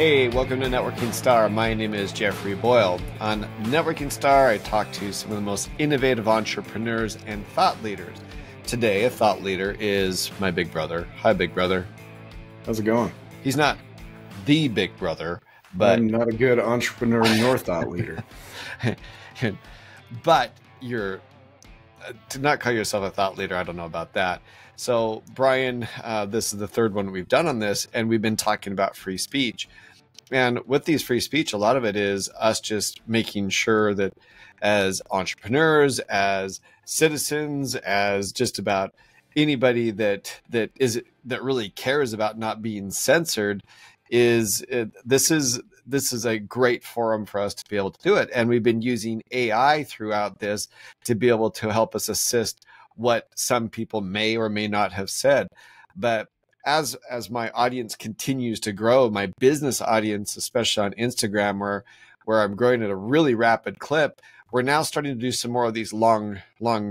Hey, welcome to Networking Star. My name is Jeffrey Boyle. On Networking Star, I talk to some of the most innovative entrepreneurs and thought leaders. Today, a thought leader is my big brother. Hi, big brother. How's it going? He's not the big brother, but I'm not a good entrepreneur nor thought leader. But you're to not call yourself a thought leader. I don't know about that. So, Brian, this is the third one we've done on this, and we've been talking about free speech. And with these free speech, a lot of it is us just making sure that as entrepreneurs, as citizens, as just about anybody that really cares about not being censored, this is a great forum for us to be able to do it. And we've been using AI throughout this to be able to help us assist what some people may or may not have said. But as my audience continues to grow, my business audience, especially on Instagram, where I'm growing at a really rapid clip, we're now starting to do some more of these long form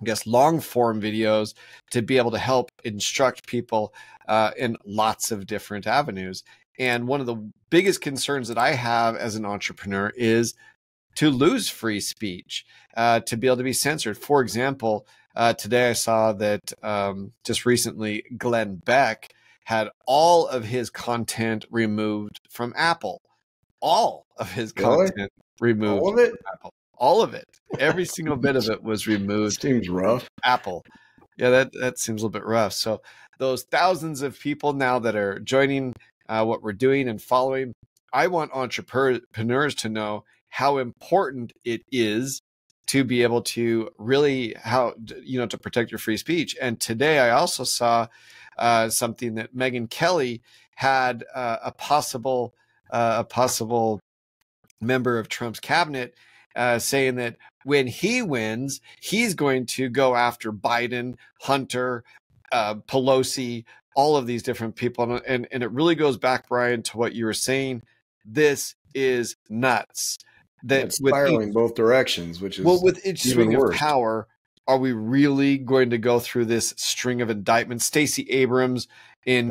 videos to be able to help instruct people in lots of different avenues. And one of the biggest concerns that I have as an entrepreneur is to lose free speech, to be able to be censored. For example, today I saw that just recently Glenn Beck had all of his content removed from Apple. All of his content removed All of it? from Apple. All of it. Every single bit of it was removed. Seems rough. Apple. Yeah, that seems a little bit rough. So those thousands of people now that are joining what we're doing and following, I want entrepreneurs to know how important it is to be able to really to protect your free speech. And today I also saw something that Megyn Kelly had a possible member of Trump's cabinet saying that when he wins, he's going to go after Biden, Hunter, Pelosi, all of these different people. And it really goes back, Brian, to what you were saying. This is nuts. That it's spiraling both directions, which is with each swing of power, are we really going to go through this string of indictments? Stacey Abrams in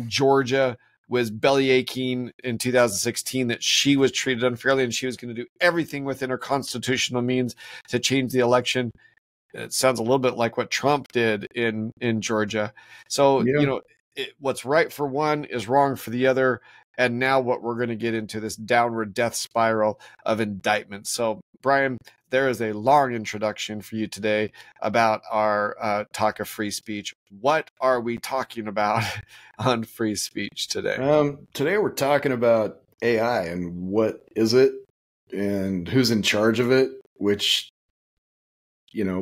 Georgia was bellyaching in 2016 that she was treated unfairly and she was going to do everything within her constitutional means to change the election. It sounds a little bit like what Trump did in Georgia. So, what's right for one is wrong for the other. And now what we're going to get into this downward death spiral of indictments. So, Brian, there is a long introduction for you today about our talk of free speech. What are we talking about on free speech today? Today we're talking about AI and what is it and who's in charge of it, which,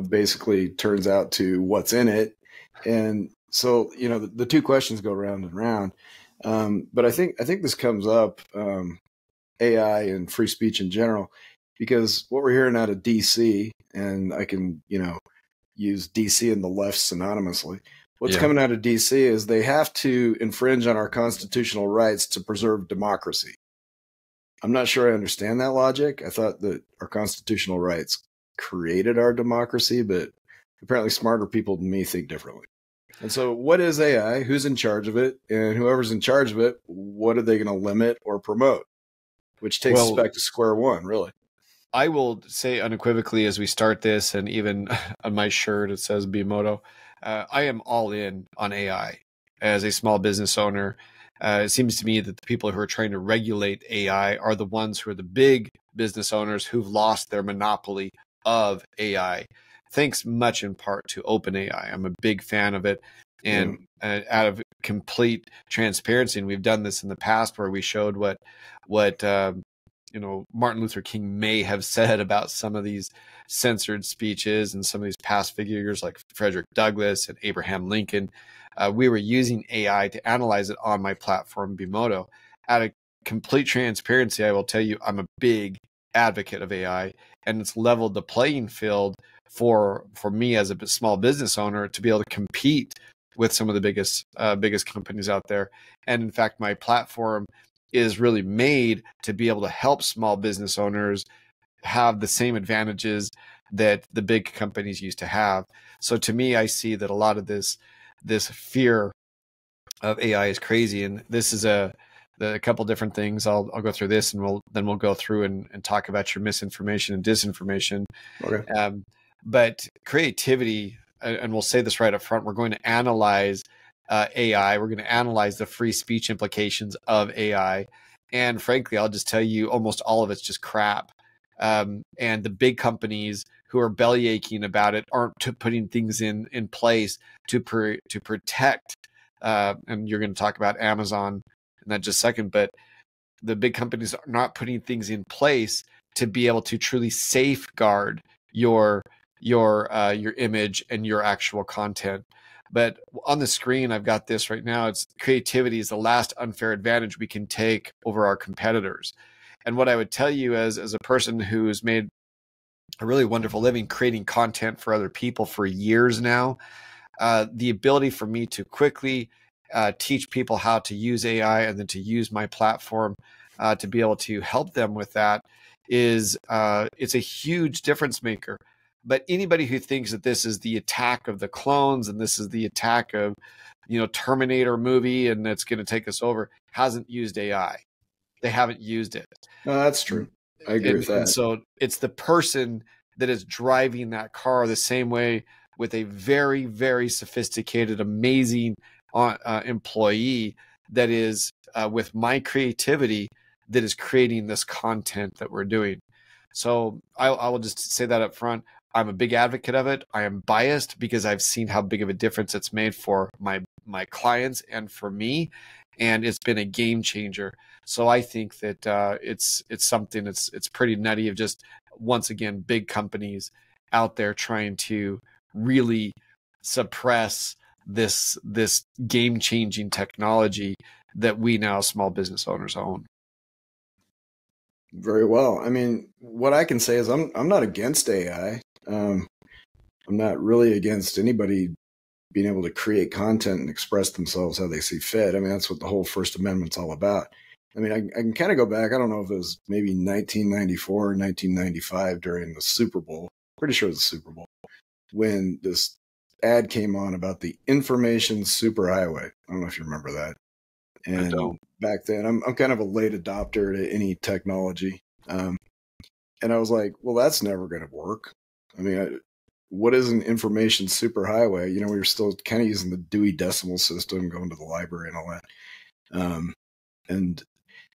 basically turns out to what's in it. And so, the two questions go round and round. But I think this comes up, AI and free speech in general, because what we're hearing out of DC, and I can, use DC and the left synonymously. What's coming out of DC is they have to infringe on our constitutional rights to preserve democracy. I'm not sure I understand that logic. I thought that our constitutional rights created our democracy, but apparently smarter people than me think differently. And so what is AI? Who's in charge of it? And whoever's in charge of it, what are they going to limit or promote? Which takes us back to square one, really. I will say unequivocally as we start this, and even on my shirt it says Bemodo, I am all in on AI. As a small business owner, it seems to me that the people who are trying to regulate AI are the ones who are the big business owners who've lost their monopoly of AI. Thanks much in part to OpenAI. I'm a big fan of it. And out of complete transparency, and we've done this in the past where we showed what Martin Luther King may have said about some of these censored speeches and some of these past figures like Frederick Douglass and Abraham Lincoln. We were using AI to analyze it on my platform, Bemodo. Out of complete transparency, I will tell you I'm a big advocate of AI, and it's leveled the playing field for me as a small business owner to be able to compete with some of the biggest companies out there. And in fact, my platform is really made to be able to help small business owners have the same advantages that the big companies used to have. So to me, I see that a lot of this fear of AI is crazy, and this is a couple different things. I'll go through this, and we'll go through and talk about your misinformation and disinformation. Okay. But creativity, and we'll say this right up front, we're going to analyze AI. We're going to analyze the free speech implications of AI. And frankly, I'll just tell you, almost all of it's just crap. And the big companies who are belly aching about it aren't putting things in place to protect. And you're going to talk about Amazon in that just a second, but the big companies are not putting things in place to be able to truly safeguard your image and your actual content. But on the screen, I've got this right now. It's creativity is the last unfair advantage we can take over our competitors. And what I would tell you as a person who's made a really wonderful living creating content for other people for years now, the ability for me to quickly teach people how to use AI and then to use my platform to be able to help them with that is it's a huge difference maker. But anybody who thinks that this is the attack of the clones and this is the attack of, Terminator movie and it's going to take us over hasn't used AI. They haven't used it. No, that's true. I agree with that. And so it's the person that is driving that car the same way with a very, very sophisticated, amazing employee that is with my creativity that is creating this content that we're doing. So I will just say that up front. I'm a big advocate of it. I am biased because I've seen how big of a difference it's made for my clients and for me, and it's been a game changer. So I think that it's something it's pretty nutty of just, once again, big companies out there trying to really suppress this game changing technology that we now small business owners own. Very well. I mean, what I can say is I'm not against AI. I'm not really against anybody being able to create content and express themselves how they see fit. I mean, that's what the whole First Amendment's all about. I mean, I can kind of go back. I don't know if it was maybe 1994 or 1995 during the Super Bowl. Pretty sure it was the Super Bowl when this ad came on about the information superhighway. I don't know if you remember that. And back then, I'm kind of a late adopter to any technology. And I was like, well, that's never going to work. I mean, what is an information superhighway? We were still kind of using the Dewey Decimal System, going to the library and all that. And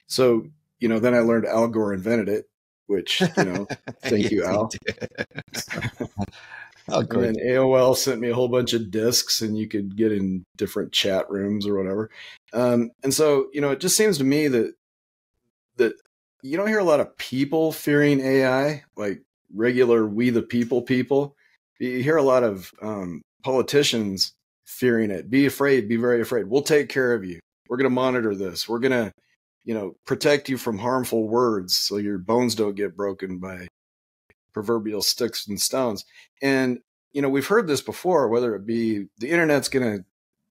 so, then I learned Al Gore invented it, which, thank you, Al. And then AOL sent me a whole bunch of discs and you could get in different chat rooms or whatever. And so, it just seems to me that you don't hear a lot of people fearing AI, like regular we the people. You hear a lot of politicians fearing it. Be afraid, be very afraid. We'll take care of you. We're going to monitor this. We're going to, protect you from harmful words so your bones don't get broken by proverbial sticks and stones. And, we've heard this before, whether it be the internet's going to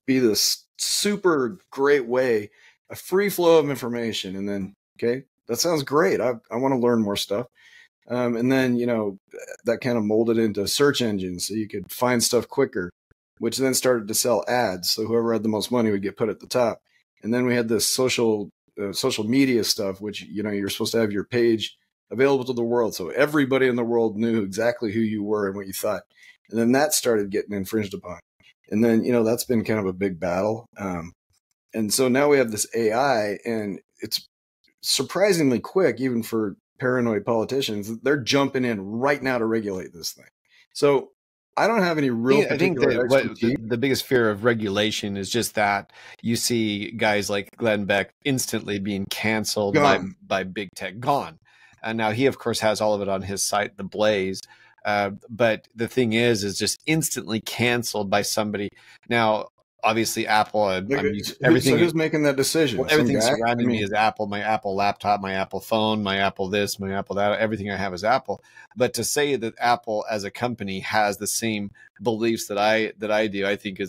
be this super great way, a free flow of information. And then, okay, that sounds great. I want to learn more stuff. And then, that kind of molded into search engines so you could find stuff quicker, which then started to sell ads. So whoever had the most money would get put at the top. And then we had this social media stuff, which, you're supposed to have your page available to the world. So everybody in the world knew exactly who you were and what you thought. And then that started getting infringed upon. And then, that's been kind of a big battle. And so now we have this AI, and it's surprisingly quick, even for paranoid politicians. They're jumping in right now to regulate this thing. So I don't have any real I think that the biggest fear of regulation is just that you see guys like Glenn Beck instantly being canceled by big tech, gone. And now he, of course, has all of it on his site, The Blaze. But the thing is just instantly canceled by somebody. Now, obviously, Apple and everything. So who's making that decision? Well, everything surrounding me is Apple. My Apple laptop, my Apple phone, my Apple this, my Apple that. Everything I have is Apple. But to say that Apple as a company has the same beliefs that I do, I think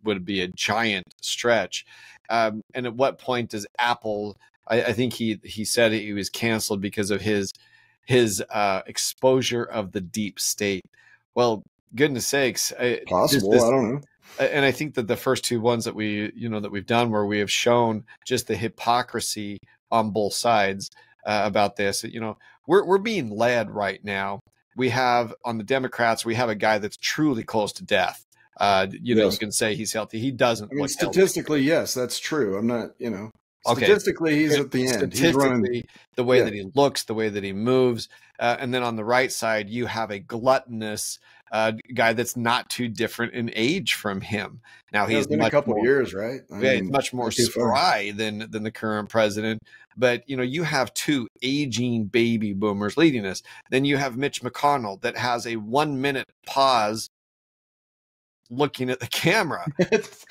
would be a giant stretch. And at what point does Apple? I think he said he was canceled because of his exposure of the deep state. Well, goodness sakes, possible. I don't know. And I think that the first two ones that that we've done, where we have shown just the hypocrisy on both sides about this, we're being led right now. We have on the Democrats, we have a guy that's truly close to death. You Yes. can say he's healthy. He doesn't I mean, look statistically, healthy. yes, that's true. I'm not, Okay, statistically, he's at the end. He's running. statistically, the way Yeah. that he looks, the way that he moves, and then on the right side, you have a gluttonous guy that's not too different in age from him. Now Yeah, it's he's been a much couple of more, years, right? I yeah, he's mean, much more not too far. spry than the current president. But you have two aging baby boomers leading us. Then you have Mitch McConnell that has a 1 minute pause looking at the camera,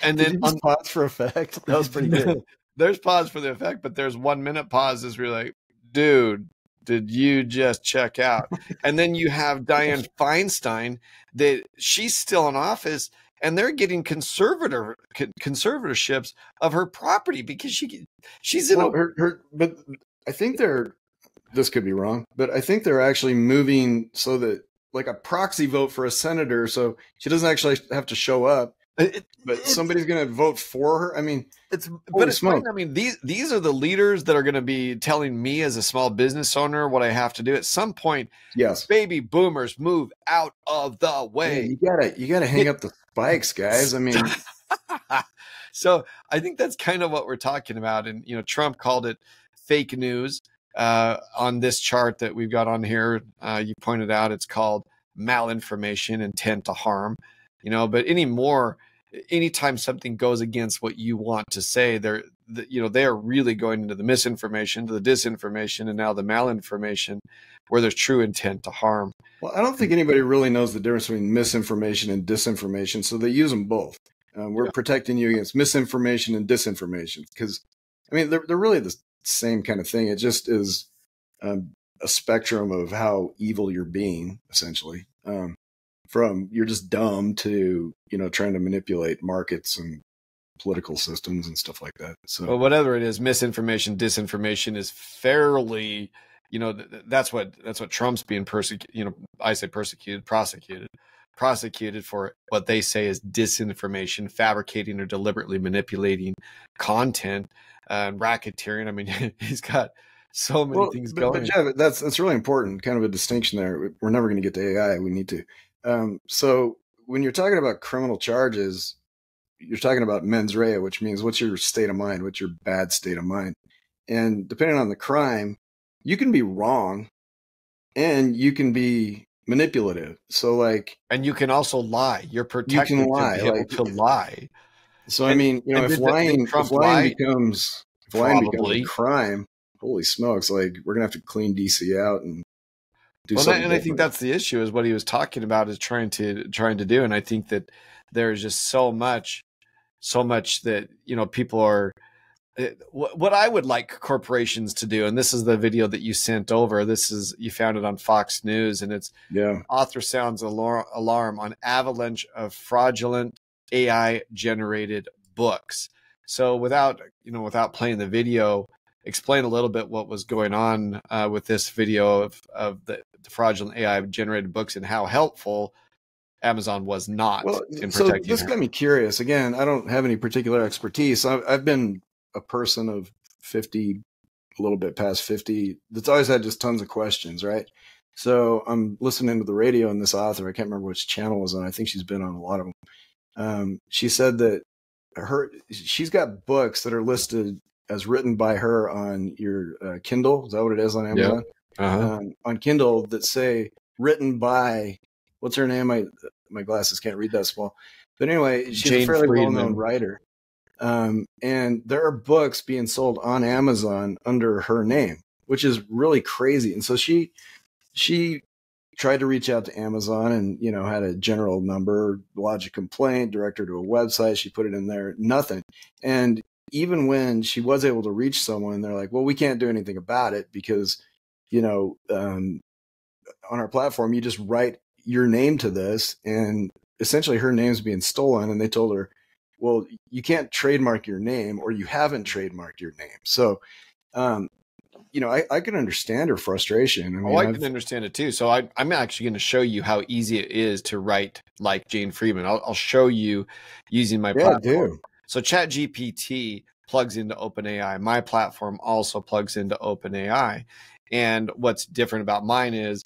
and Did then you just pause for effect? That was pretty good. there's pause for the effect, but there's 1 minute pauses where you're like, dude, did you just check out? And then you have Dianne Feinstein, that she's still in office, and they're getting conservatorships of her property because she's in Well, but I think this could be wrong, but I think they're actually moving so that like a proxy vote for a senator, so she doesn't actually have to show up, but somebody's going to vote for her. I mean, it's holy fine. smoke. I mean, these are the leaders that are going to be telling me as a small business owner what I have to do. At some point, Yes. baby boomers move out of the way. Yeah, you gotta hang up the spikes, guys. I mean, so I think that's kind of what we're talking about. And Trump called it fake news on this chart that we've got on here. You pointed out it's called malinformation, intent to harm. But anytime something goes against what you want to say, they are really going into the misinformation, to the disinformation, and now the malinformation, where there's true intent to harm. well, I don't think anybody really knows the difference between misinformation and disinformation, so they use them both. We're protecting you against misinformation and disinformation because, I mean, they're really the same kind of thing. It just is a spectrum of how evil you're being, essentially. From you're just dumb to trying to manipulate markets and political systems and stuff like that. So, well, whatever it is, misinformation, disinformation is fairly, that's what Trump's being persecuted. I say persecuted, prosecuted for what they say is disinformation, fabricating or deliberately manipulating content, and racketeering. I mean, he's got so many things going. But yeah, that's really important. Kind of a distinction there. We're never going to get to AI. We need to. So when you're talking about criminal charges, you're talking about mens rea, which means what's your state of mind? What's your bad state of mind? And depending on the crime, you can be wrong and you can be manipulative. So and you can also lie. You're protected you can lie, to be able to lie. So, I mean, if lying becomes a crime, holy smokes, we're going to have to clean DC out and do something. And I think that's the issue, is what he was talking about is trying to do. And I think that there's just so much that, people are, what I would like corporations to do. And this is the video that you sent over. You found it on Fox News, and it's author sounds alarm on avalanche of fraudulent AI generated books. So without playing the video, explain a little bit what was going on with this video of the fraudulent AI generated books and how helpful Amazon was not in protecting this got me curious. Again, I don't have any particular expertise. I've been a person of 50, a little bit past 50, that's always had just tons of questions, right? So I'm listening to the radio, and this author, I can't remember which channel it was on. I think she's been on a lot of them. She said that she's got books that are listed as written by her on your Kindle. Is that what it is on Amazon? Yeah. On Kindle, that say written by, what's her name? My glasses can't read that small. But anyway, she's a fairly well-known writer. And there are books being sold on Amazon under her name, which is really crazy. And so she tried to reach out to Amazon and, had a general number, lodge a complaint, direct her to a website. She put it in there, nothing. And even when she was able to reach someone, they're like, well, we can't do anything about it because, on our platform, you just write your name to this, and essentially her name's being stolen. And they told her, well, you can't trademark your name, or you haven't trademarked your name. So you know, I can understand her frustration. I mean, I can understand it too. So I'm actually going to show you how easy it is to write like Jane Friedman. I'll show you using my yeah, platform. do. So ChatGPT plugs into OpenAI. My platform also plugs into OpenAI. And what's different about mine is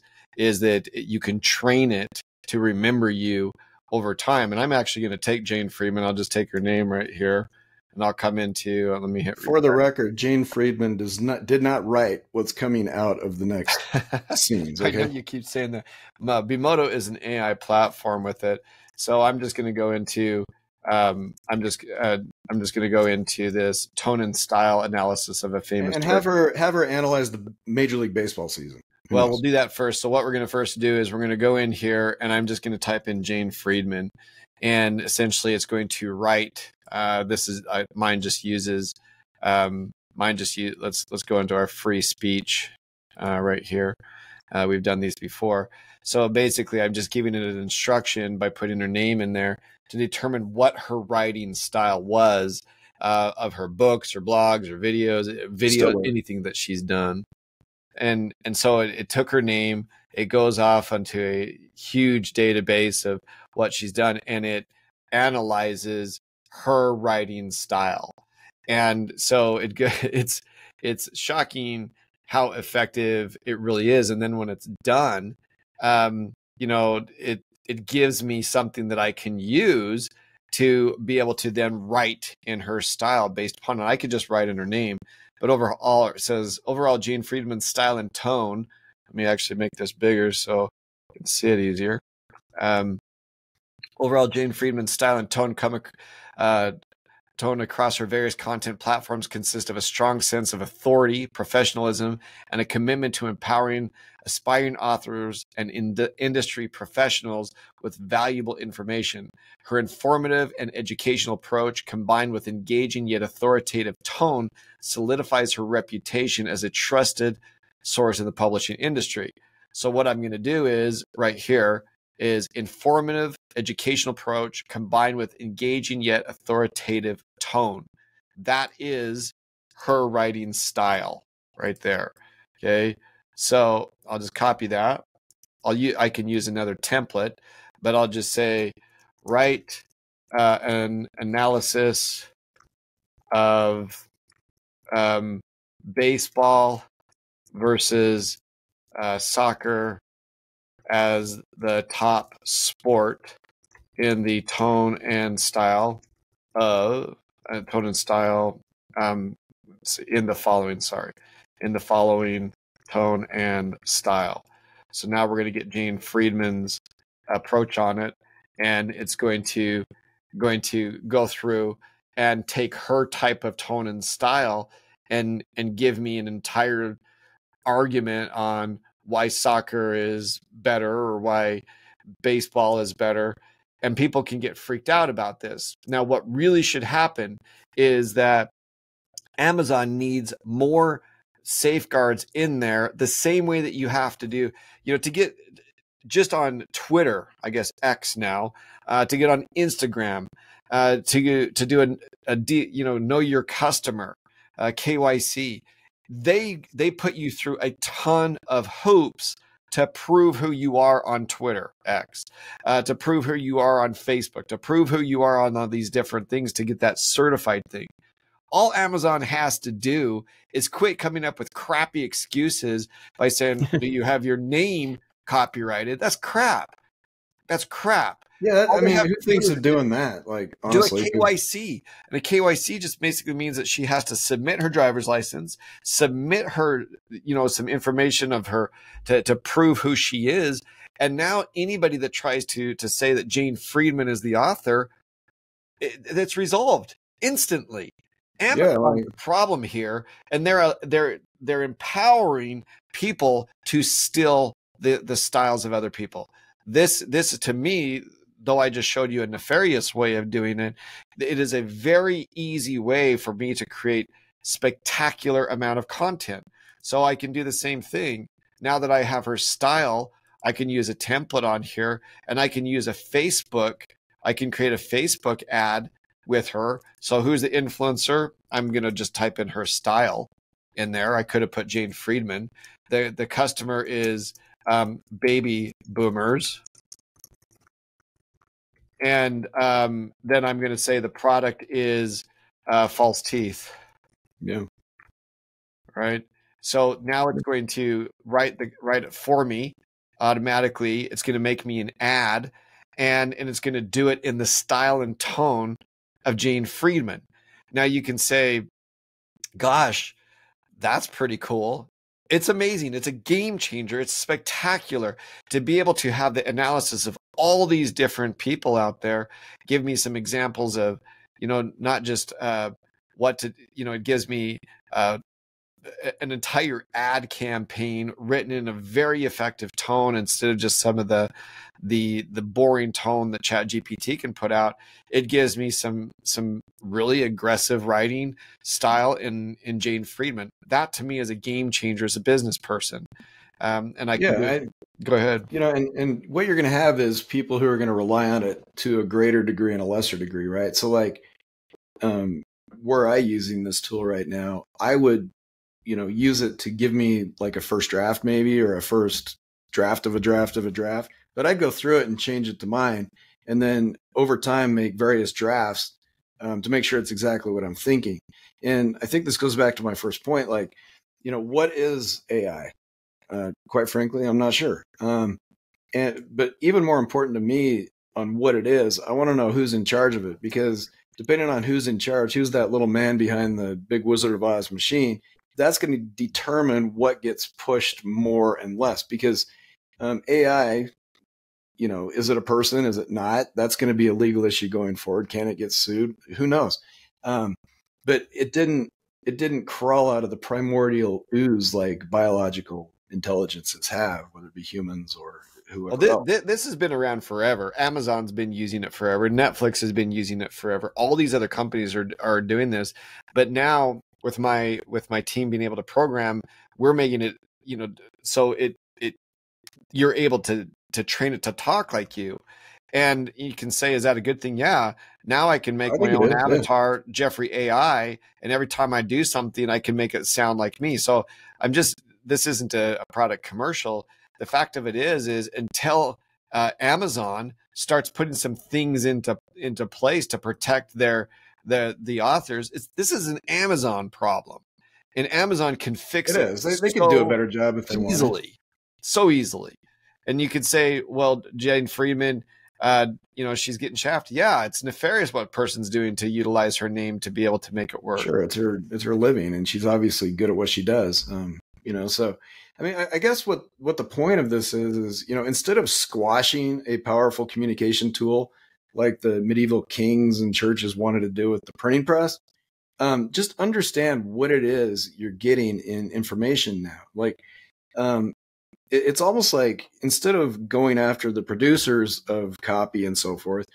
that you can train it to remember you over time. And I'm actually going to take Jane Friedman. I'll just take her name right here, and I'll come into. Let me hit. For the record, Jane Friedman did not write what's coming out of the next scenes. I know Okay. you keep saying that. Bemodo is an AI platform with it, so I'm just going to go into. I'm just going to go into this tone and style analysis of a famous. And have her analyze the Major League Baseball season. Well, we'll do that first. So what we're going to first do is we're going to go in here, and I'm just going to type in Jane Friedman, and essentially it's going to write. This is mine. Just uses let's go into our free speech right here. We've done these before. So basically, I'm just giving it an instruction by putting her name in there to determine what her writing style was of her books or blogs or videos, anything that she's done. And so it took her name. It goes off onto a huge database of what she's done, and it analyzes her writing style. And so it's shocking how effective it really is. And then when it's done, it gives me something that I can use to be able to then write in her style based upon it. I could just write in her name, but overall it says overall Jane Friedman's style and tone. Let me actually make this bigger so you can see it easier. Overall Jane Friedman's style and tone tone across her various content platforms consist of a strong sense of authority, professionalism, and a commitment to empowering aspiring authors and industry professionals with valuable information. Her informative and educational approach, combined with engaging yet authoritative tone, solidifies her reputation as a trusted source in the publishing industry. So what I'm going to do is right here is informative educational approach combined with engaging yet authoritative tone. That is her writing style right there. Okay. So I'll just copy that. I can use another template, but I'll just say write an analysis of baseball versus soccer as the top sport in the tone and style of in the following tone and style. So now we're going to get Jane Friedman's approach on it, and it's going to go through and take her type of tone and style and give me an entire argument on why soccer is better or why baseball is better. And people can get freaked out about this. Now, what really should happen is that Amazon needs more safeguards in there, the same way that you have to do, to get just on Twitter, I guess X now, to get on Instagram, to do know your customer, KYC. They put you through a ton of hoops to prove who you are on Twitter, X, to prove who you are on Facebook, to prove who you are on all these different things to get that certified thing. All Amazon has to do is quit coming up with crappy excuses by saying, do you have your name copyrighted? That's crap. That's crap. Yeah, I mean, who thinks of doing that? Like, honestly, do a KYC. And a KYC just basically means that she has to submit her driver's license, submit her, some information of her to prove who she is. And now anybody that tries to say that Jane Friedman is the author, that's resolved instantly. Amazon's the problem here, and they're empowering people to steal the styles of other people. This to me, though I just showed you a nefarious way of doing it, it is a very easy way for me to create spectacular amount of content. So I can do the same thing. Now that I have her style, I can use a template on here, and I can use I can create a Facebook ad with her. So who's the influencer? I'm going to just type in her style. in there. I could have put Jane Friedman. The customer is baby boomers. And then I'm going to say the product is false teeth. Yeah. Right. So now it's going to write it for me automatically. It's going to make me an ad, and it's going to do it in the style and tone of Jane Friedman. Now you can say, gosh, that's pretty cool. It's amazing. It's a game changer. It's spectacular to be able to have the analysis of all these different people out there. Give me some examples of, not just what to, it gives me an entire ad campaign written in a very effective tone instead of just some of the boring tone that ChatGPT can put out. It gives me some really aggressive writing style in Jane Friedman. That to me is a game changer as a business person. And I can go ahead. And what you're going to have is people who are going to rely on it to a greater degree and a lesser degree, right? So like where I using this tool right now, I would use it to give me like a first draft maybe, or a first draft of a draft of a draft. But I'd go through it and change it to mine. And then over time, make various drafts to make sure it's exactly what I'm thinking. And I think this goes back to my first point. Like, what is AI? Quite frankly, I'm not sure. But even more important to me on what it is, I want to know who's in charge of it, because depending on who's in charge, who's that little man behind the big Wizard of Oz machine, that's going to determine what gets pushed more and less. Because AI, is it a person? Is it not? That's going to be a legal issue going forward. Can it get sued? Who knows? But it didn't crawl out of the primordial ooze like biological intelligences have, whether it be humans or whoever else. This has been around forever. Amazon's been using it forever. Netflix has been using it forever. All these other companies are doing this. But now with my team being able to program, we're making it, so you're able to train it to talk like you. And you can say, is that a good thing? Yeah. Now I can make my own avatar, yeah. Jeffrey AI, and every time I do something, I can make it sound like me. So this isn't a product commercial. The fact of it is until Amazon starts putting some things into place to protect the authors, this is an Amazon problem, and Amazon can fix it. It is. They can do a better job if they want. So easily. And you could say, well, Jane Friedman, she's getting shafted. Yeah, it's nefarious what a person's doing to utilize her name to be able to make it work. Sure, it's her living, and she's obviously good at what she does. So I mean, I guess what the point of this is, instead of squashing a powerful communication tool like the medieval kings and churches wanted to do with the printing press, just understand what it is you're getting in information now. Like, it's almost like instead of going after the producers of copy and so forth,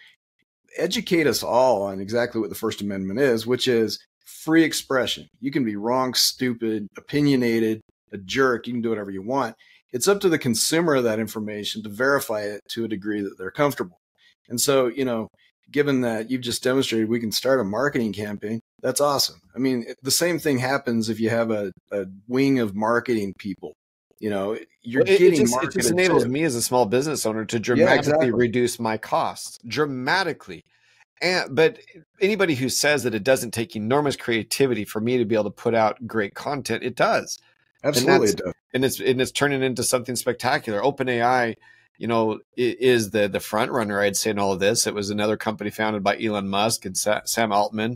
educate us all on exactly what the First Amendment is, which is free expression. You can be wrong, stupid, opinionated, a jerk. You can do whatever you want. It's up to the consumer of that information to verify it to a degree that they're comfortable. And so, given that you've just demonstrated we can start a marketing campaign, that's awesome. I mean, the same thing happens if you have a wing of marketing people. It just enables me as a small business owner to dramatically reduce my costs dramatically. But anybody who says that it doesn't take enormous creativity for me to be able to put out great content, it does. Absolutely, it does. And it's turning into something spectacular. OpenAI, is the front runner, I'd say, in all of this. It was another company founded by Elon Musk and Sam Altman.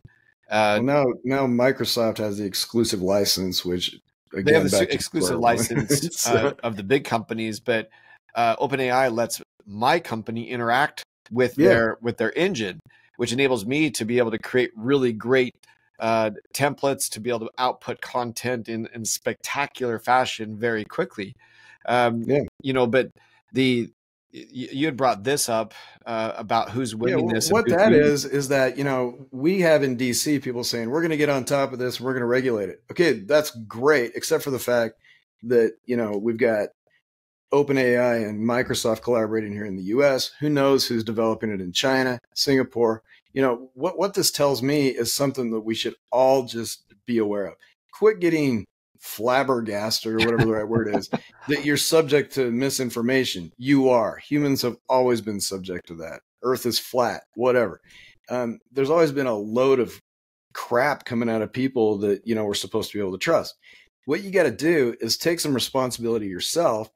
Now Microsoft has the exclusive license, which again, they have the exclusive license of the big companies, but OpenAI lets my company interact with their engine, which enables me to be able to create really great templates, to be able to output content in spectacular fashion very quickly. But you had brought this up about who's winning this. What that is that, we have in DC people saying, we're going to get on top of this. We're going to regulate it. Okay, that's great. Except for the fact that, we've got OpenAI and Microsoft collaborating here in the US. Who knows who's developing it in China, Singapore? What this tells me is something that we should all just be aware of. Quit getting flabbergasted, or whatever the right word is, that you're subject to misinformation. You are. Humans have always been subject to that. Earth is flat, whatever. There's always been a load of crap coming out of people that, we're supposed to be able to trust. What you got to do is take some responsibility yourself.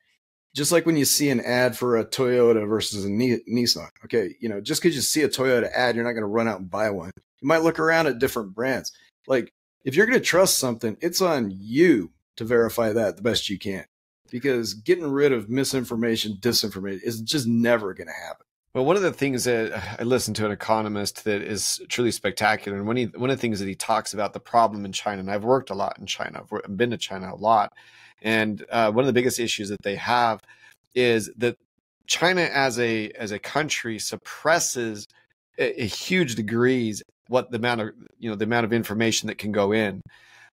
Just like when you see an ad for a Toyota versus a Nissan. Okay, just because you see a Toyota ad, you're not going to run out and buy one. You might look around at different brands. Like, if you're going to trust something, it's on you to verify that the best you can. Because getting rid of misinformation, disinformation is just never going to happen. Well, one of the things that I listened to an economist that is truly spectacular, and one of the things that he talks about the problem in China, and I've worked a lot in China, I've been to China a lot, and one of the biggest issues that they have is that China as a country suppresses a huge degrees what the amount of information that can go in.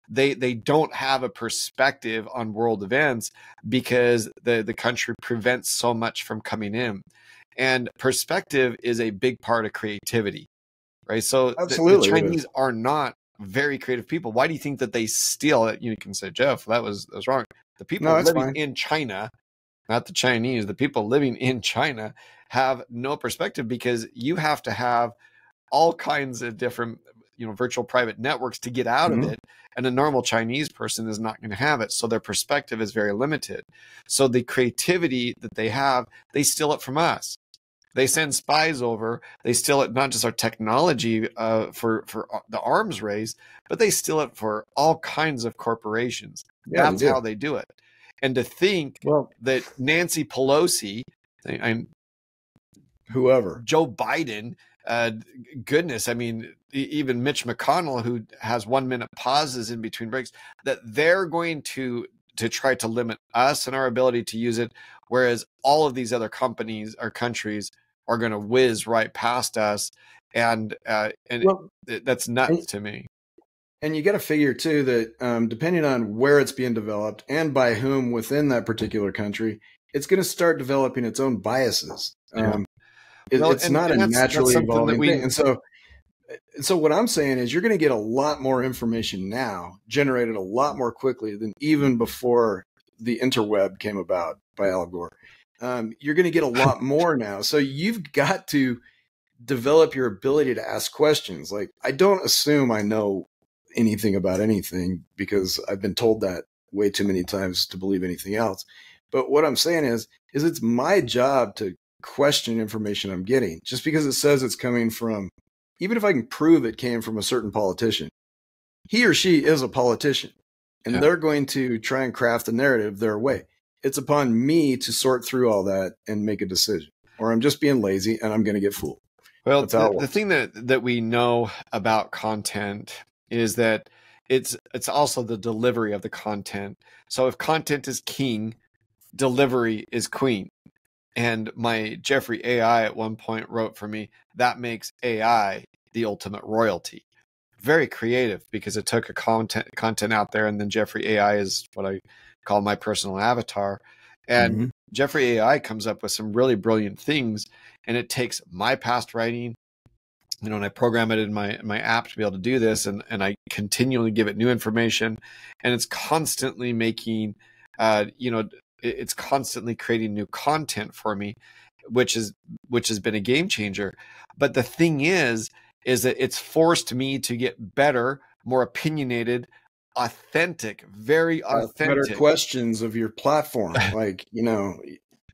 They don't have a perspective on world events because the country prevents so much from coming in. And perspective is a big part of creativity, right? So the Chinese are not very creative people. Why do you think that they steal it? You can say, Jeff, that was wrong. The people living in China, not the Chinese, the people living in China have no perspective because you have to have all kinds of different, virtual private networks to get out of it. And a normal Chinese person is not going to have it. So their perspective is very limited. So the creativity that they have, they steal it from us. They send spies over. They steal it, not just our technology for the arms race, but they steal it for all kinds of corporations. Yeah, that's how they do it. And to think that Nancy Pelosi, whoever, Joe Biden, goodness, I mean, even Mitch McConnell, who has 1 minute pauses in between breaks, that they're going to try to limit us and our ability to use it, whereas all of these other companies or countries are going to whiz right past us, and that's nuts to me. And you got to figure too that depending on where it's being developed and by whom within that particular country, it's going to start developing its own biases. It's not a naturally evolving thing. And so what I'm saying is you're going to get a lot more information now, generated a lot more quickly than even before the interweb came about by Al Gore. You're going to get a lot more now. So you've got to develop your ability to ask questions. Like, I don't assume I know anything about anything because I've been told that way too many times to believe anything else. But what I'm saying is it's my job to question information I'm getting. Just because it says it's coming from, even if I can prove it came from a certain politician, he or she is a politician, and they're going to try and craft a narrative their way. It's upon me to sort through all that and make a decision, or I'm just being lazy and I'm going to get fooled. Well, the thing that we know about content is that it's also the delivery of the content. So if content is king, delivery is queen. And my Jeffrey AI at one point wrote for me, that makes AI the ultimate royalty. Very creative because it took a content out there, and then Jeffrey AI is what I call my personal avatar. And Jeffrey AI comes up with some really brilliant things, and it takes my past writing, and I program it in my app to be able to do this, and I continually give it new information, and it's constantly making, it's constantly creating new content for me, which has been a game changer. But the thing is that it's forced me to get better, more opinionated, authentic, very authentic. Better questions of your platform, like,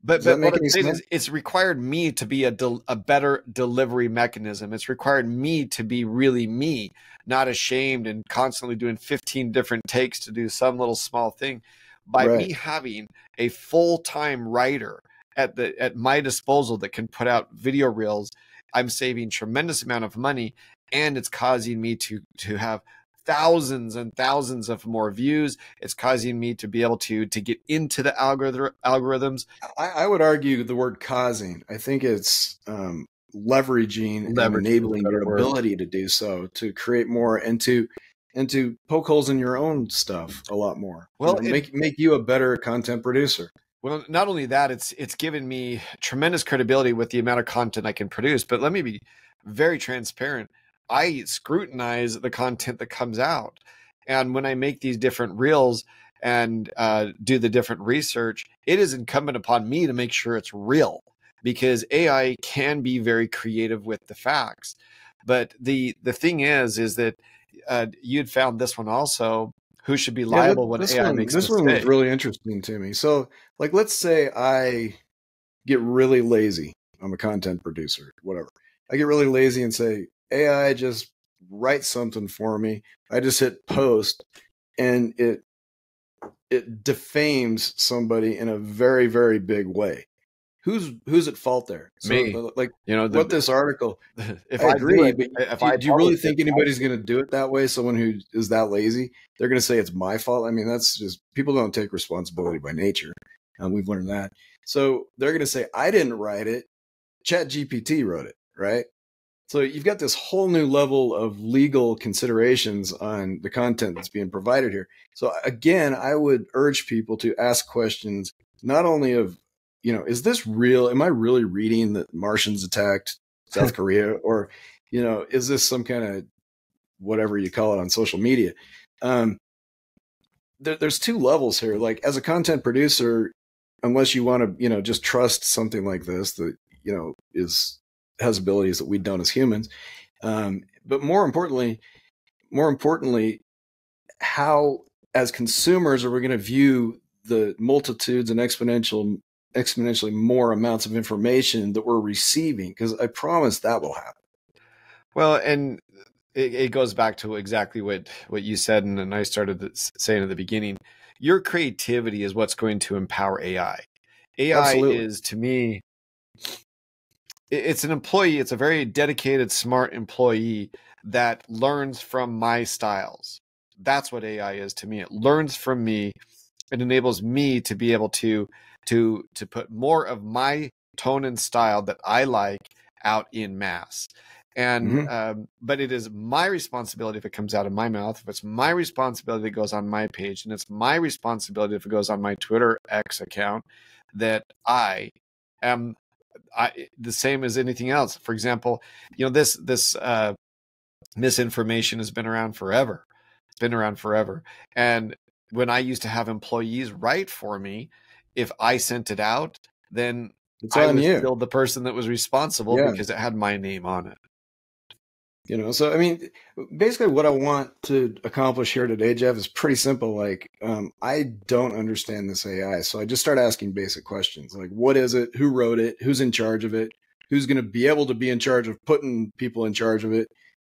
But what I'm saying is it's required me to be a better delivery mechanism. It's required me to be really me, not ashamed and constantly doing 15 different takes to do some little small thing. By me having a full-time writer at my disposal that can put out video reels, I'm saving tremendous amount of money, and it's causing me to have thousands and thousands of more views. It's causing me to be able to get into the algorithms. I would argue the word causing. I think it's leveraging and enabling your ability to do so, to create more and to poke holes in your own stuff a lot more. Well, make you a better content producer. Well, not only that, it's given me tremendous credibility with the amount of content I can produce. But let me be very transparent. I scrutinize the content that comes out. And when I make these different reels, and do the different research, it is incumbent upon me to make sure it's real, because AI can be very creative with the facts. But the thing is that you'd found this one also. Who should be Yeah, liable when this AI one makes a this one was mistake? really interesting to me. So, like, let's say I get really lazy. I'm a content producer, whatever. I get really lazy and say, AI, just write something for me. I just hit post, and it defames somebody in a very, very big way. Who's at fault there? So, Me. like, You know, what this article, if I I do agree, it, but if I do you really publish it, think anybody's going to do it that way? Someone who is that lazy, they're going to say it's my fault. I mean, that's just, people don't take responsibility by nature. We've learned that. So they're going to say, I didn't write it. Chat GPT wrote it, right? So you've got this whole new level of legal considerations on the content that's being provided here. So again, I would urge people to ask questions, not only of, is this real? Am I really reading that Martians attacked South Korea? Or, is this some kind of whatever you call it on social media? There's two levels here. Like, as a content producer, unless you want to, just trust something like this that, has abilities that we don't as humans. But more importantly, how, as consumers, are we going to view the multitudes and exponentially more amounts of information that we're receiving? Because I promise that will happen. Well, and it goes back to exactly what you said, and I started saying at the beginning. Your creativity is what's going to empower AI. AI Absolutely. is, to me, it's an employee. It's a very dedicated, smart employee that learns from my styles. That's what AI is to me. It learns from me. It enables me to be able to put more of my tone and style that I like out in mass. And but it is my responsibility if it comes out of my mouth, if it's my responsibility that goes on my page, and it's my responsibility if it goes on my Twitter X account, that I am the same as anything else. For example, this misinformation has been around forever. It's been around forever. And when I used to have employees write for me, if I sent it out, then it's I on was you. still the person that was responsible, Yeah. because it had my name on it. So I mean, basically what I want to accomplish here today, Jeff, is pretty simple. Like, I don't understand this AI. So I just start asking basic questions like, what is it? Who wrote it? Who's in charge of it? Who's going to be able to be in charge of putting people in charge of it?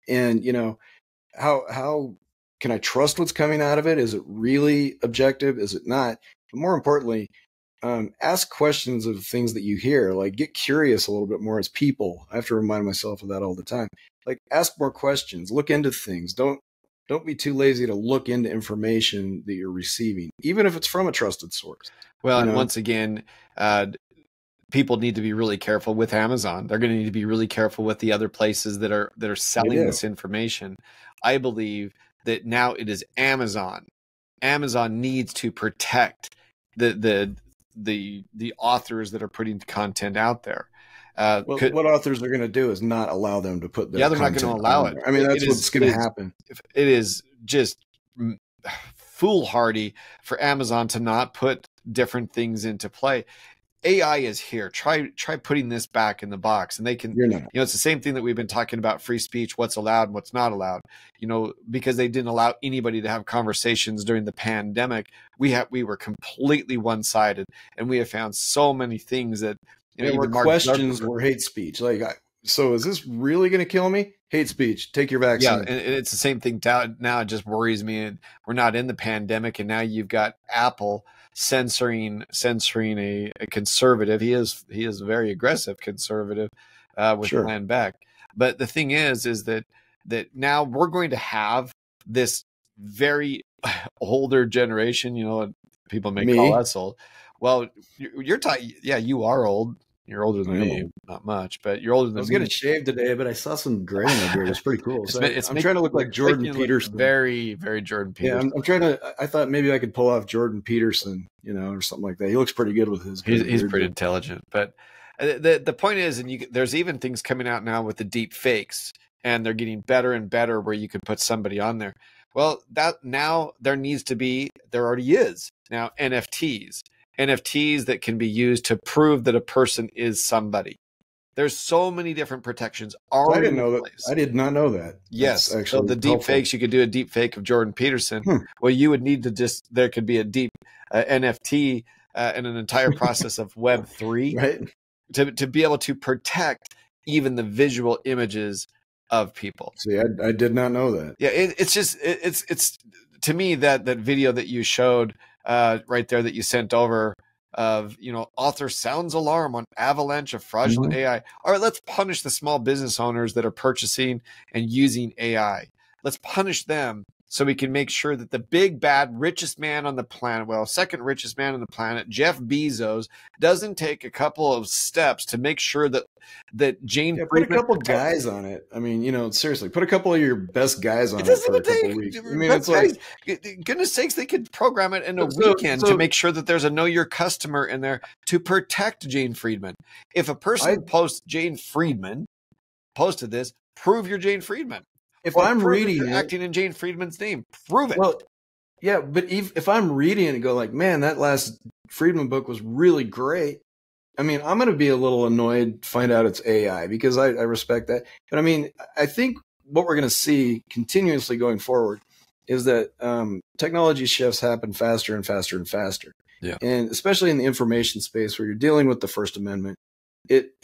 And, how can I trust what's coming out of it? Is it really objective? Is it not? But more importantly, ask questions of things that you hear. Like, get curious a little bit more as people. I have to remind myself of that all the time. Like, ask more questions, look into things. Don't be too lazy to look into information that you're receiving, even if it's from a trusted source. Well, and once again, people need to be really careful with Amazon. They're going to need to be really careful with the other places that are selling this information. I believe that now it is Amazon. Amazon needs to protect the authors that are putting content out there. What authors are going to do is not allow them to put their they're not going to allow it. I mean, that's what's going to happen. It is just foolhardy for Amazon to not put different things into play. AI is here. Try putting this back in the box, and they can. It's the same thing that we've been talking about: free speech, what's allowed and what's not allowed. Because they didn't allow anybody to have conversations during the pandemic, we were completely one-sided, and we have found so many things that even questions were hate speech. Like, so is this really going to kill me? Hate speech. Take your vaccine. Yeah, and it's the same thing now. It just worries me. And we're not in the pandemic, and now you've got Apple censoring a conservative. He is a very aggressive conservative with Glenn Beck. But the thing is that now we're going to have this very older generation. People may call us old. Well, you're talking. Yeah, you are old. You're older than me, not much, but you're older than me. I was getting shaved today, but I saw some gray in my beard. It's pretty cool. So I'm trying to look like Jordan Peterson. Very, very Jordan Peterson. Yeah, I'm trying to. I thought maybe I could pull off Jordan Peterson, or something like that. He looks pretty good with his. He's pretty intelligent, but the point is, and there's even things coming out now with the deep fakes, and they're getting better and better where you could put somebody on there. Well, that now there needs to be, there already is now NFTs that can be used to prove that a person is somebody. There's so many different protections So I already didn't know in that. place. I did not know that. Yes. That's So the actually deep helpful. fakes, you could do a deep fake of Jordan Peterson. Well, you would need to just, there could be a deep NFT and an entire process of Web3 Right. to be able to protect even the visual images of people. See, I did not know that. Yeah, it's to me that video that you showed right there that you sent over of, you know, author sounds alarm on avalanche of fraudulent AI. All right, let's punish the small business owners that are purchasing and using AI. Let's punish them so we can make sure that the big bad richest man on the planet, well, second richest man on the planet, Jeff Bezos, doesn't take a couple of steps to make sure that Jane Yeah, put Friedman, a couple guys on it. I mean, you know, seriously, put a couple of your best guys on it it doesn't for a even couple take. of weeks. I mean, it's Guys, like, goodness sakes, they could program it in a So- weekend so- to make sure that there's a know your customer in there to protect Jane Friedman. If a person posts Jane Friedman, posted this, prove you're Jane Friedman. if Or I'm prove that reading you're it, acting in Jane Friedman's name, prove it. well, yeah, but if I'm reading it and go like, man, that last Friedman book was really great. I mean, I'm going to be a little annoyed to find out it's AI because I respect that. But I mean, I think what we're going to see continuously going forward is that technology shifts happen faster and faster and faster. Yeah. And especially in the information space where you're dealing with the First Amendment, it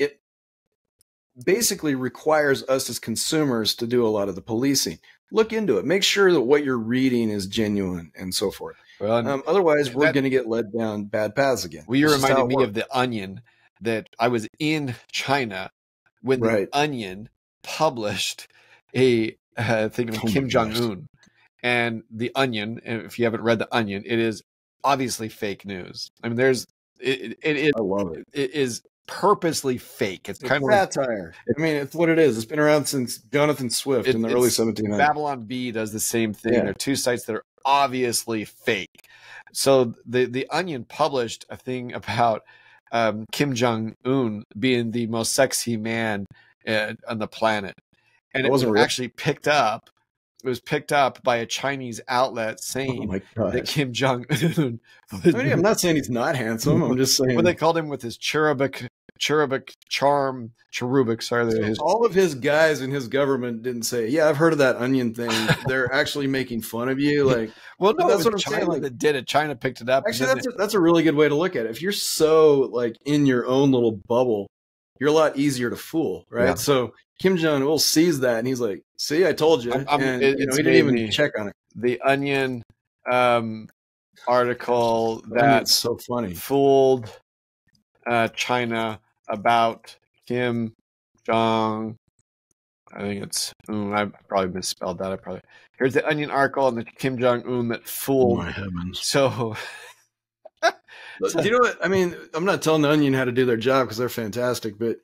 basically requires us as consumers to do a lot of the policing. Look into it. Make sure that what you're reading is genuine and so forth. Well, Otherwise, we're going to get led down bad paths again. well, you It's just how reminded it me of works. The Onion, that I was in China when Right. The Onion published a thing of Oh my Kim gosh. Jong-un. And The Onion, and if you haven't read The Onion, it is obviously fake news. I mean, I love it. it is purposely fake. It's It's kind of like satire. I mean, it's what it is. It's been around since Jonathan Swift in the early 1700s. Babylon Bee does the same thing. Yeah. They're two sites that are obviously fake. So the Onion published a thing about Kim Jong-un being the most sexy man on the planet, and That it was wasn't real? actually picked up. It was picked up by a Chinese outlet Oh saying my that gosh. Kim Jong-un I mean, I'm not saying he's not handsome. I'm just saying when they called him with his cherubic charm, cherubic. Sorry, so his, all of his guys in his government didn't say, "Yeah, I've heard of that Onion thing. They're actually making fun of you." Like, well, no, that's it was what I'm China saying. Like, that did it. China picked it up. and actually, then that's a really good way to look at it. If you're so like in your own little bubble, you're a lot easier to fool, right? Yeah. So Kim Jong Il sees that and he's like, "See, I told you," and he didn't even check on it. The Onion article I mean, it's so funny. fooled China about Kim Jong. I think it's. I probably misspelled that. Here's the Onion article on the Kim Jong Un that Oh fooled. my heavens! So, Do you know what I mean? I'm not telling the Onion how to do their job because they're fantastic, but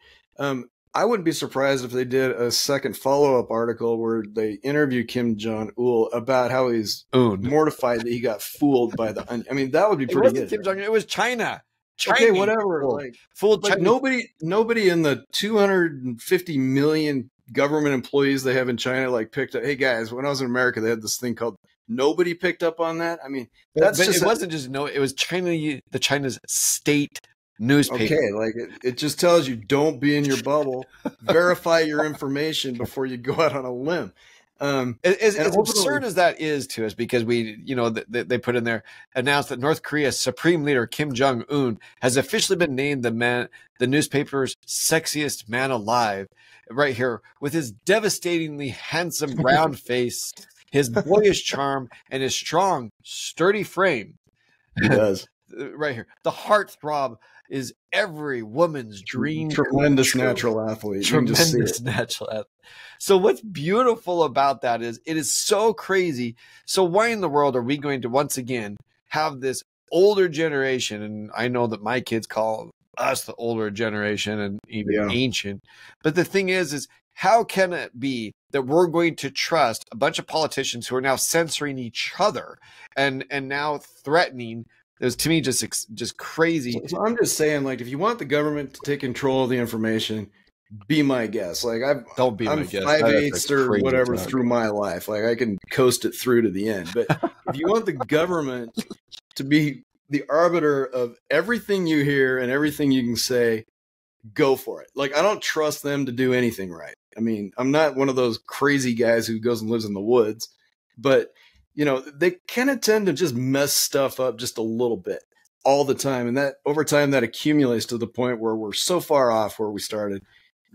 I wouldn't be surprised if they did a second follow-up article where they interview Kim Jong-il about how he's mortified that he got fooled by the Onion. I mean, that would be pretty good. Kim Jong Un. It was China. Okay, whatever. Fooled like nobody in the 250 million government employees they have in China like picked up. Hey guys, when I was in America, they had this thing called. Nobody picked up on that. I mean, but it wasn't just it was China's state newspaper. Okay, like it just tells you don't be in your bubble. Verify your information before you go out on a limb. As absurd as that is to us, because they put in there, announced that North Korea's supreme leader Kim Jong-un has officially been named the newspaper's sexiest man alive, right here, with his devastatingly handsome round face, his boyish charm, and his strong, sturdy frame. He does. Right here, the heartthrob is every woman's dream. Tremendous natural athlete. Tremendous natural athlete. So what's beautiful about that is it is so crazy. So why in the world are we going to once again have this older generation? And I know that my kids call us the older generation and even ancient. But the thing is how can it be that we're going to trust a bunch of politicians who are now censoring each other and now threatening? It was, to me, just crazy. So I'm just saying, like, if you want the government to take control of the information, be my guest. Like Don't be I'm my guest. That's 5/8 a or crazy whatever talk. through my life. Like I can coast it through to the end. But if you want the government to be the arbiter of everything you hear and everything you can say, go for it. Like I don't trust them to do anything right. I mean, I'm not one of those crazy guys who goes and lives in the woods, but you know, they kind of tend to just mess stuff up just a little bit all the time. And that over time that accumulates to the point where we're so far off where we started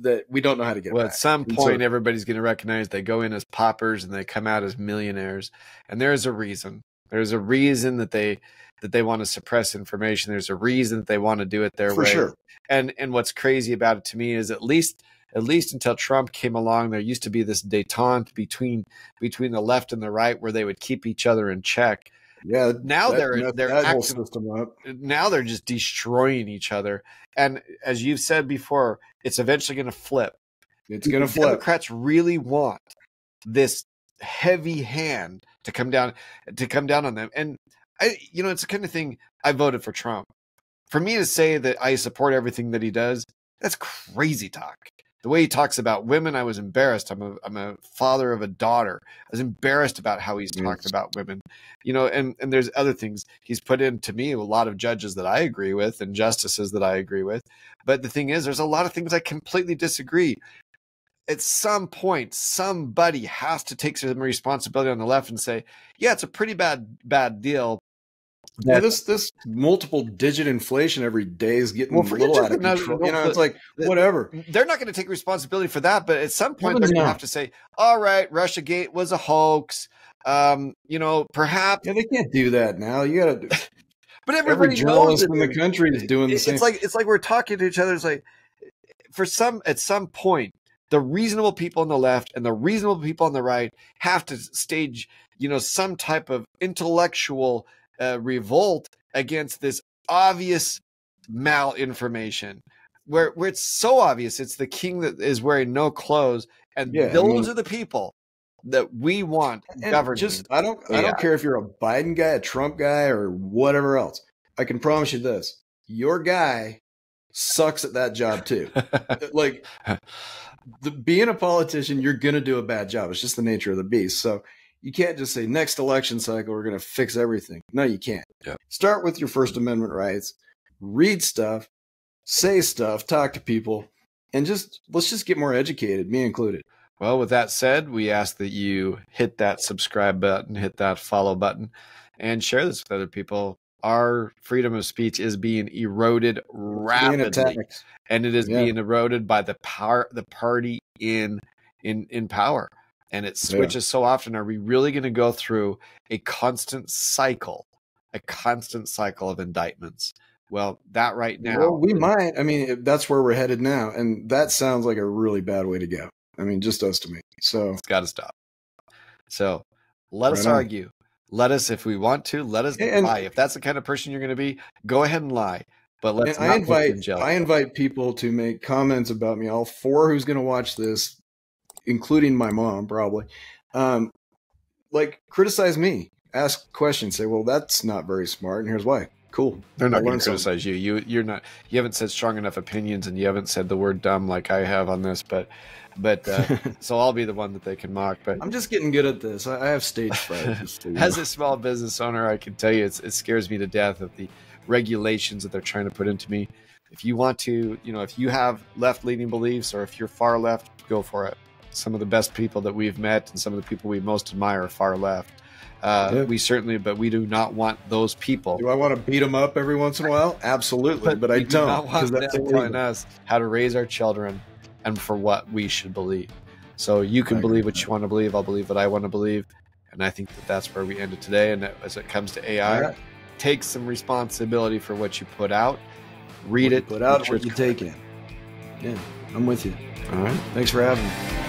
that we don't know how to get Well, back. at some And point, so, everybody's going to recognize they go in as paupers and they come out as millionaires, and there's a reason. There's a reason that they want to suppress information. There's a reason that they want to do it their for way. sure. And what's crazy about it to me is at least until Trump came along, there used to be this détente between the left and the right where they would keep each other in check. Yeah. Now they're that whole acting, system up. now they're just destroying each other. And as you've said before, it's eventually going to flip. It's going to flip. Democrats really want this heavy hand to come down on them. And it's the kind of thing. I voted for Trump. For me to say that I support everything that he does, that's crazy talk. The way he talks about women, I was embarrassed. I'm a father of a daughter. I was embarrassed about how he's talked about women. And there's other things he's put into me, a lot of judges that I agree with and justices that I agree with. But the thing is, there's a lot of things I completely disagree. At some point, somebody has to take some responsibility on the left and say, yeah, it's a pretty bad deal. Yeah, this multiple digit inflation every day is getting a little out of control. It's like, whatever. They're not going to take responsibility for that, but at some point they're going to have to say, all right, Russiagate was a hoax. Perhaps. Yeah, they can't do that now. You got to. But everybody every journalist knows in the country is doing the same. It's like we're talking to each other. It's like, at some point, the reasonable people on the left and the reasonable people on the right have to stage, some type of intellectual revolt against this obvious malinformation, where it's so obvious. It's the king that is wearing no clothes, and those are the people that we want governing. I don't care if you're a Biden guy, a Trump guy, or whatever else. I can promise you this: your guy sucks at that job too. Like being a politician, you're going to do a bad job. It's just the nature of the beast. So you can't just say next election cycle, we're going to fix everything. No, you can't. Yeah. Start with your First Amendment rights, read stuff, say stuff, talk to people, and let's just get more educated, me included. Well, with that said, we ask that you hit that subscribe button, hit that follow button, and share this with other people. Our freedom of speech is being eroded rapidly, and it is being eroded by the party in power. And it switches so often. Are we really going to go through a constant cycle of indictments? Well, that right now. Well, we might. I mean, that's where we're headed now. And that sounds like a really bad way to go. I mean, just us to me. So it's got to stop. So let us argue. Let us, if we want to, let us lie. If that's the kind of person you're going to be, go ahead and lie. But let's not put you in jail. I invite people to make comments about me. All four who's going to watch this, including my mom, probably, criticize me, ask questions, say, well, that's not very smart, and here's why. Cool. They're not going to criticize you. You haven't said strong enough opinions, and you haven't said the word dumb like I have on this, but so I'll be the one that they can mock. But I'm just getting good at this. I have stage fright. As a small business owner, I can tell you it scares me to death of the regulations that they're trying to put into me. If you want to, if you have left-leaning beliefs, or if you're far left, go for it. Some of the best people that we've met and some of the people we most admire are far left. We do not want those people. Do I want to beat them up every once in a while? Absolutely, but I don't. Not want them telling us how to raise our children and for what we should believe. So you can believe what you want to believe. I'll believe what I want to believe. And I think that that's where we ended today. And as it comes to AI, take some responsibility for what you put out. Read it. Put out what you take in. Yeah, I'm with you. All right. Thanks for having me.